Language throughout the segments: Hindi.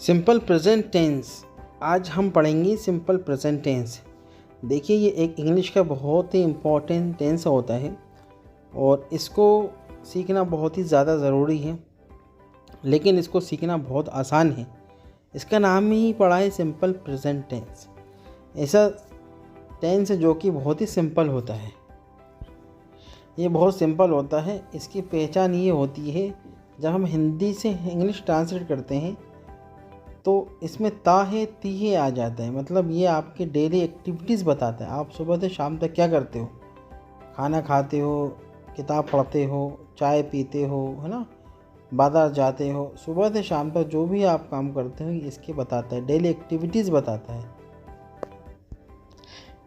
Simple present tense. आज हम पढ़ेंगे सिंपल प्रेजेंट टेंस। देखिए, ये एक इंग्लिश का बहुत ही इम्पोर्टेंट टेंस होता है और इसको सीखना बहुत ही ज़्यादा ज़रूरी है, लेकिन इसको सीखना बहुत आसान है। इसका नाम ही पड़ा है सिंपल प्रेजेंट टेंस। ऐसा टेंस है जो कि बहुत ही सिंपल होता है। ये बहुत सिंपल होता है। इसकी पहचान ये होती है, जब हम हिंदी से इंग्लिश ट्रांसलेट करते हैं तो इसमें ता है ती है आ जाता है। मतलब ये आपके डेली एक्टिविटीज़ बताता है। आप सुबह से शाम तक क्या करते हो, खाना खाते हो, किताब पढ़ते हो, चाय पीते हो, है ना, बाज़ार जाते हो। सुबह से शाम तक जो भी आप काम करते हो इसके बताता है, डेली एक्टिविटीज़ बताता है।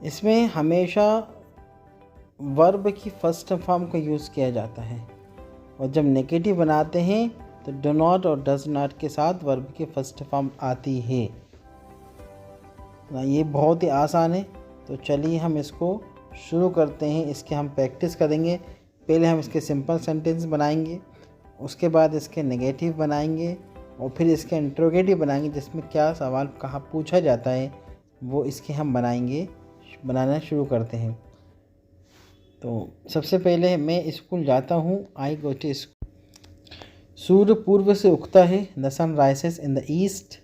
इसमें हमेशा वर्ब की फर्स्ट फॉर्म का यूज़ किया जाता है और जब नेगेटिव बनाते हैं तो डो नॉट और डज नॉट के साथ वर्ब की फर्स्ट फॉर्म आती है ना। ये बहुत ही आसान है। तो चलिए हम इसको शुरू करते हैं। इसके हम प्रैक्टिस करेंगे। पहले हम इसके सिंपल सेंटेंस बनाएंगे, उसके बाद इसके नेगेटिव बनाएंगे और फिर इसके इंट्रोगेटिव बनाएंगे, जिसमें क्या सवाल कहाँ पूछा जाता है वो इसके हम बनाना शुरू करते हैं। तो सबसे पहले मैं स्कूल जाता हूँ, आई गो टू स्कूल। सूर्य पूर्व से उगता है, the sun rises in the east.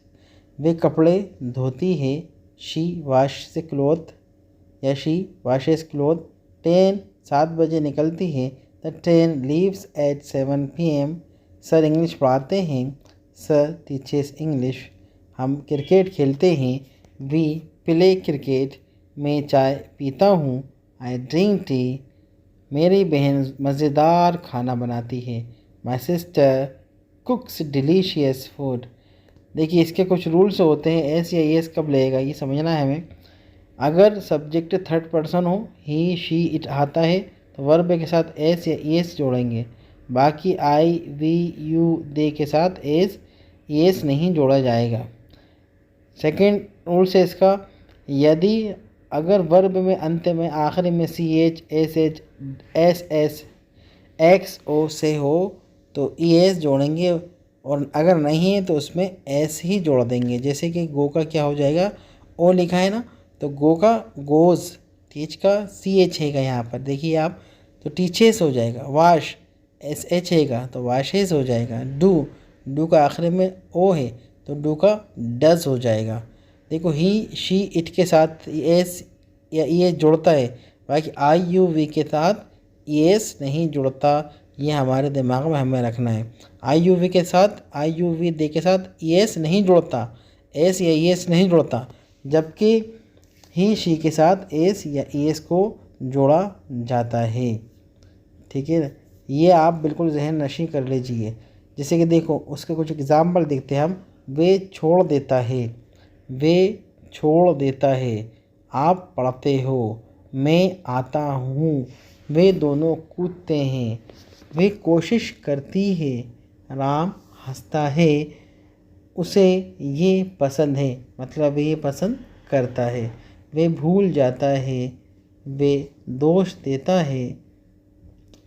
वे कपड़े धोती है, शी वाश क्लोथ या शी वाशेस क्लोथ। ट्रेन 7 बजे निकलती है, the train leaves at 7 PM। Sir English पढ़ाते हैं, सर टीचर्स इंग्लिश। हम क्रिकेट खेलते हैं, वी प्ले क्रिकेट। मैं चाय पीता हूँ, आई ड्रिंक टी। मेरी बहन मज़ेदार खाना बनाती है, माई सिस्टर कुक्स डिलीशियस फूड। देखिए, इसके कुछ रूल्स होते हैं। एस या एस कब लगेगा ये समझना है हमें। अगर सब्जेक्ट थर्ड पर्सन हो, ही शी इट आता है तो वर्ब के साथ एस या एस जोड़ेंगे। बाकी आई वी यू दे के साथ एस नहीं जोड़ा जाएगा। सेकेंड रूल्स है इसका, यदि अगर वर्ब में अंत में आखिरी में C H S H S S X O से हो तो ई एस जोड़ेंगे, और अगर नहीं है तो उसमें एस ही जोड़ देंगे। जैसे कि गो का क्या हो जाएगा, ओ लिखा है ना, तो गो का गोज़, टीच का सी एच हैगा यहाँ पर, देखिए आप, तो टीचेस हो जाएगा। वाश एस एच हैगा तो वाशेस हो जाएगा। डू का आखिर में ओ है तो डू का डज हो जाएगा। देखो, ही शी इट के साथ एस या ई एस जुड़ता है, बाकी आई यू वी के साथ ई एस नहीं जुड़ता। ये हमारे दिमाग में हमें रखना है। आई यू वी के साथ आई यू वी दे के साथ ई एस नहीं जुड़ता, एस या ई एस नहीं जुड़ता, जबकि ही शी के साथ एस या ई एस को जोड़ा जाता है। ठीक है, ये आप बिल्कुल जहन नशी कर लीजिए। जैसे कि देखो, उसके कुछ एग्जाम्पल देखते हैं हम। वे छोड़ देता है, वे छोड़ देता है। आप पढ़ते हो, मैं आता हूँ। वे दोनों कूदते हैं। वे कोशिश करती है, राम हंसता है। उसे ये पसंद है, मतलब ये पसंद करता है। वे भूल जाता है, वे दोष देता है।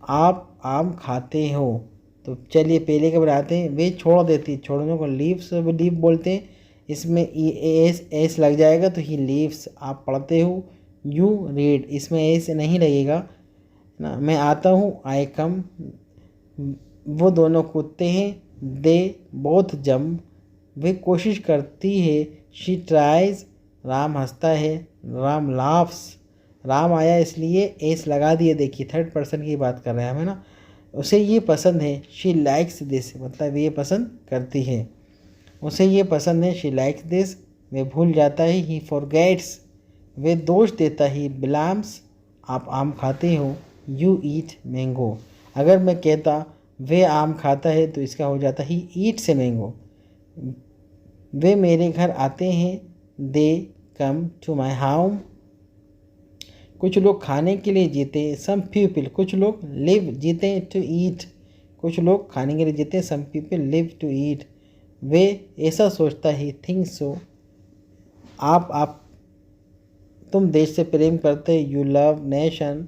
आप आम खाते हो। तो चलिए पहले के बनाते हैं। वे छोड़ देती, छोड़ने को लीव्स लीव बोलते हैं। इसमें एस लग जाएगा तो ही लीव्स। आप पढ़ते हो, यू रीड, इसमें एस नहीं लगेगा ना। मैं आता हूँ, आई कम। वो दोनों कूदते हैं, दे बोथ जंप। वे कोशिश करती है, शी ट्राइज। राम हंसता है, राम लाफ्स। राम आया इसलिए एस लगा दिए। देखिए, थर्ड पर्सन की बात कर रहे हैं हमें ना। उसे ये पसंद है, शी लाइक्स दिस, मतलब ये पसंद करती है। उसे ये पसंद है, शी लाइक्स दिस। वे भूल जाता है, ही फॉरगेट्स। वे दोष देता है, ब्लाम्स। आप आम खाते हो, यू ईट मैंगो। अगर मैं कहता वे आम खाता है तो इसका हो जाता ही ईट्स ए मैंगो। वे मेरे घर आते हैं, दे कम टू माई हाउस। कुछ लोग खाने के लिए जीते हैं, सम पीपल। कुछ लोग लिव जीते हैं टू ईट, कुछ लोग खाने के लिए जीते हैं, some people live to eat. वे ऐसा सोचता है, थिंक सो। आप तुम देश से प्रेम करते, you love nation.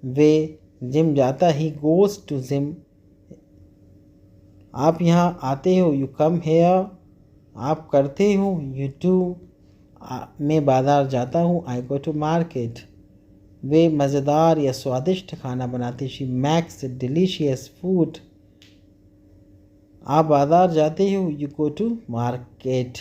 Way gym जाता ही, गोज़ टू जिम। आप यहाँ आते हो, यू कम हेयर। आप करते हो, यू डू। मैं बाज़ार जाता हूँ, आई गो टू मार्केट। वे मज़ेदार या स्वादिष्ट खाना बनाती, शी मेक्स डिलीशियस फूड। आप बाज़ार जाते हो, यू गो टू मार्केट।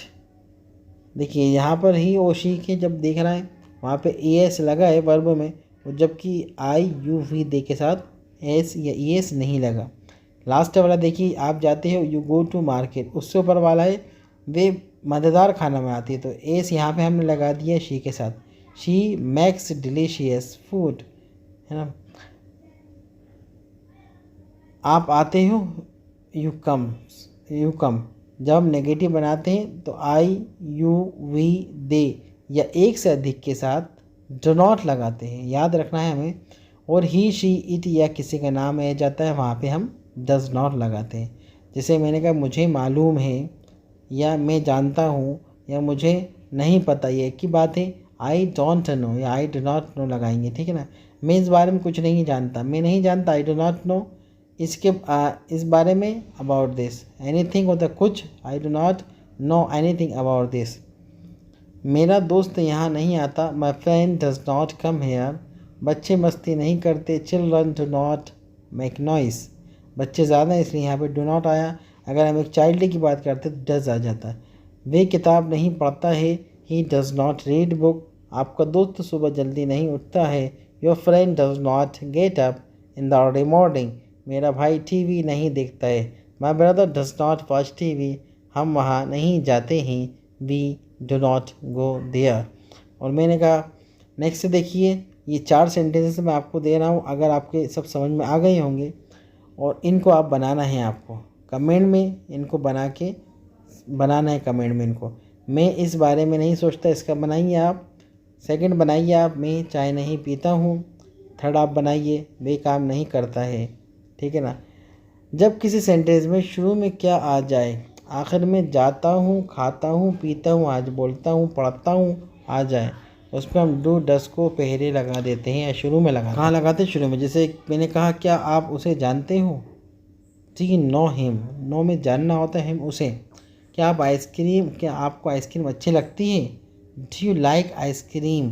देखिए यहाँ पर ही और शी के जब देख रहा है वहाँ पे एस लगा है वर्ब में, और जबकि आई यू वी दे के साथ एस या एस नहीं लगा। लास्ट वाला देखिए, आप जाते हो, यू गो टू मार्केट, उससे ऊपर वाला है वे मज़ेदार खाना बनाती है, तो एस यहाँ पे हमने लगा दिया शी के साथ। शी मेक्स डिलीशियस फूड, है ना। आप आते हो, यू कम, यू कम। जब हम नेगेटिव बनाते हैं तो आई यू वी दे या एक से अधिक के साथ डो नॉट लगाते हैं, याद रखना है हमें। और ही शी इट या किसी का नाम आ जाता है वहाँ पे हम डज नॉट लगाते हैं। जैसे मैंने कहा मुझे मालूम है, या मैं जानता हूँ, या मुझे नहीं पता, ये एक ही बात है। आई डोंट नो या आई डो नॉट नो लगाएंगे, ठीक है ना। मैं इस बारे में कुछ नहीं जानता, मैं नहीं जानता, आई डो नॉट नो। इसके इस बारे में, अबाउट दिस, एनीथिंग होता है कुछ, I do not know anything about this. मेरा दोस्त यहाँ नहीं आता, my friend does not come here. बच्चे मस्ती नहीं करते, children do not make noise. बच्चे ज़्यादा हैं इसलिए यहाँ पे डू नॉट आया। अगर हम एक चाइल्ड की बात करते तो डज आ जाता। वे किताब नहीं पढ़ता है, he does not read book. आपका दोस्त सुबह जल्दी नहीं उठता है, your friend does not get up in the early morning. मेरा भाई टीवी नहीं देखता है, my brother does not watch TV. हम वहाँ नहीं जाते हैं, we do not go there. और मैंने कहा नेक्स्ट देखिए, ये 4 सेंटेंसेस मैं आपको दे रहा हूँ, अगर आपके सब समझ में आ गए होंगे और इनको आप बनाना है, आपको कमेंट में इनको बनाना है कमेंट में इनको। मैं इस बारे में नहीं सोचता, इसका बनाइए आप। सेकंड बनाइए आप, मैं चाय नहीं पीता हूँ। थर्ड आप बनाइए, वे काम नहीं करता है, ठीक है ना। जब किसी सेंटेंस में शुरू में क्या आ जाए, आखिर में जाता हूँ, खाता हूँ, पीता हूँ, आज बोलता हूँ, पढ़ता हूँ आ जाए, उस पर हम डू डस को पहले लगा देते हैं या शुरू में लगाते हैं। कहाँ लगाते हैं? शुरू में। जैसे मैंने कहा क्या आप उसे जानते हो, जी नो हिम। नो में जानना होता है, हिम उसे। क्या आपको आइसक्रीम अच्छी लगती है, डू यू लाइक आइसक्रीम।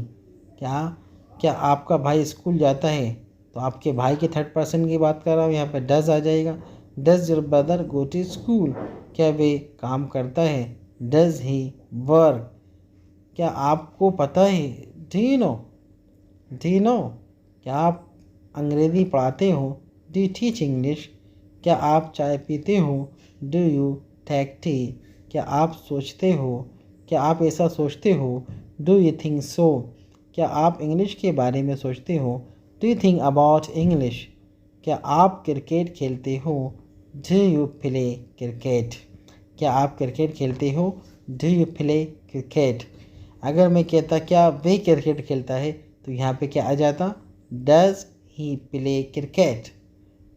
क्या आपका भाई स्कूल जाता है, तो आपके भाई के थर्ड पर्सन की बात कर रहा हूँ, यहाँ पे डज आ जाएगा। Does your brother go to school. क्या वे काम करता है, डज ही वर्क। क्या आपको पता है, डू यू नो। क्या आप अंग्रेज़ी पढ़ाते हो, डू यू टीच इंग्लिश। क्या आप चाय पीते हो, डू यू टेक टी। क्या आप सोचते हो, क्या आप ऐसा सोचते हो, डू यू थिंक सो। क्या आप इंग्लिश के बारे में सोचते हो, do you think about English. क्या आप क्रिकेट खेलते हो, डू यू प्ले क्रिकेट। क्या आप क्रिकेट खेलते हो, डू यू प्ले क्रिकेट। अगर मैं कहता क्या वे क्रिकेट खेलता है, तो यहाँ पे क्या आ जाता, does he play cricket.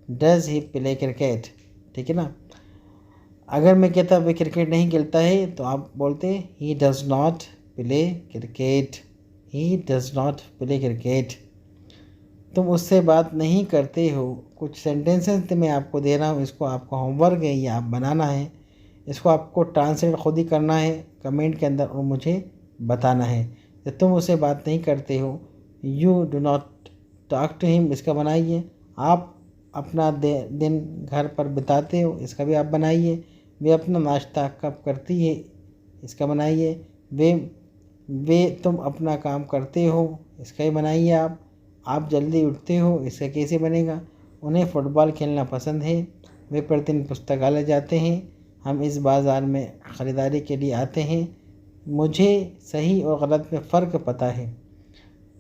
Does he play cricket, ठीक है ना। अगर मैं कहता वे क्रिकेट नहीं खेलता है, तो आप बोलते ही does not play cricket. He does not play cricket. तुम उससे बात नहीं करते हो। कुछ सेंटेंसेस मैं आपको दे रहा हूँ, इसको आपका होमवर्क है, ये आप बनाना है। इसको आपको ट्रांसलेट खुद ही करना है कमेंट के अंदर और मुझे बताना है। कि तुम उससे बात नहीं करते हो, you do not talk to him, इसका बनाइए। आप अपना दिन घर पर बिताते हो, इसका भी आप बनाइए। वे अपना नाश्ता कब करती है, इसका बनाइए। वे तुम अपना काम करते हो, इसका ही बनाइए आप जल्दी उठते हो, इसका कैसे बनेगा। उन्हें फ़ुटबॉल खेलना पसंद है, वे प्रतिदिन पुस्तकालय जाते हैं। हम इस बाज़ार में ख़रीदारी के लिए आते हैं। मुझे सही और गलत में फ़र्क पता है।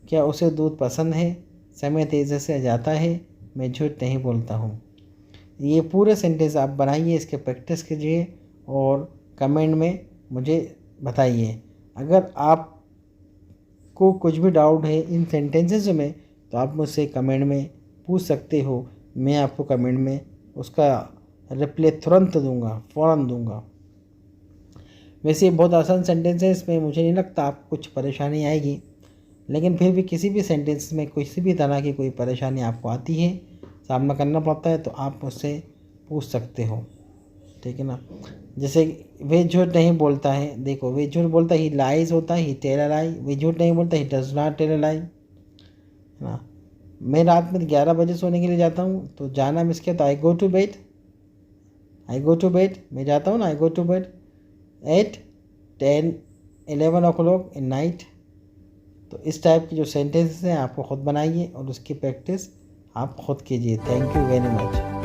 क्या उसे दूध पसंद है, समय तेज़ी से जाता है, मैं झूठ नहीं बोलता हूँ। ये पूरे सेंटेंस आप बनाइए, इसके प्रैक्टिस कीजिए और कमेंट में मुझे बताइए। अगर आपको कुछ भी डाउट है इन सेंटेंसेस में, तो आप मुझसे कमेंट में पूछ सकते हो। मैं आपको कमेंट में उसका रिप्लाई तुरंत दूंगा, फ़ौरन दूंगा। वैसे ये बहुत आसान सेंटेंस है, इसमें मुझे नहीं लगता आपको कुछ परेशानी आएगी, लेकिन फिर भी किसी भी सेंटेंस में किसी भी तरह की कोई परेशानी आपको आती है, सामना करना पड़ता है, तो आप मुझसे पूछ सकते हो, ठीक है ना। जैसे वे झूठ नहीं बोलता है, देखो वे झूठ बोलता है, ही लाइज होता है, ही टेल अ लाई। वे झूठ नहीं बोलता, he does not tell a lie, है ना। मैं रात में 11 बजे सोने के लिए जाता हूँ, तो जाना मिस किया तो I go to bed, I go to bed, मैं जाता हूँ ना, I go to bed at 10-11 o'clock in night. तो इस टाइप की जो सेंटेंसेस हैं आपको ख़ुद बनाइए और उसकी प्रैक्टिस आप खुद कीजिए। Thank you very much.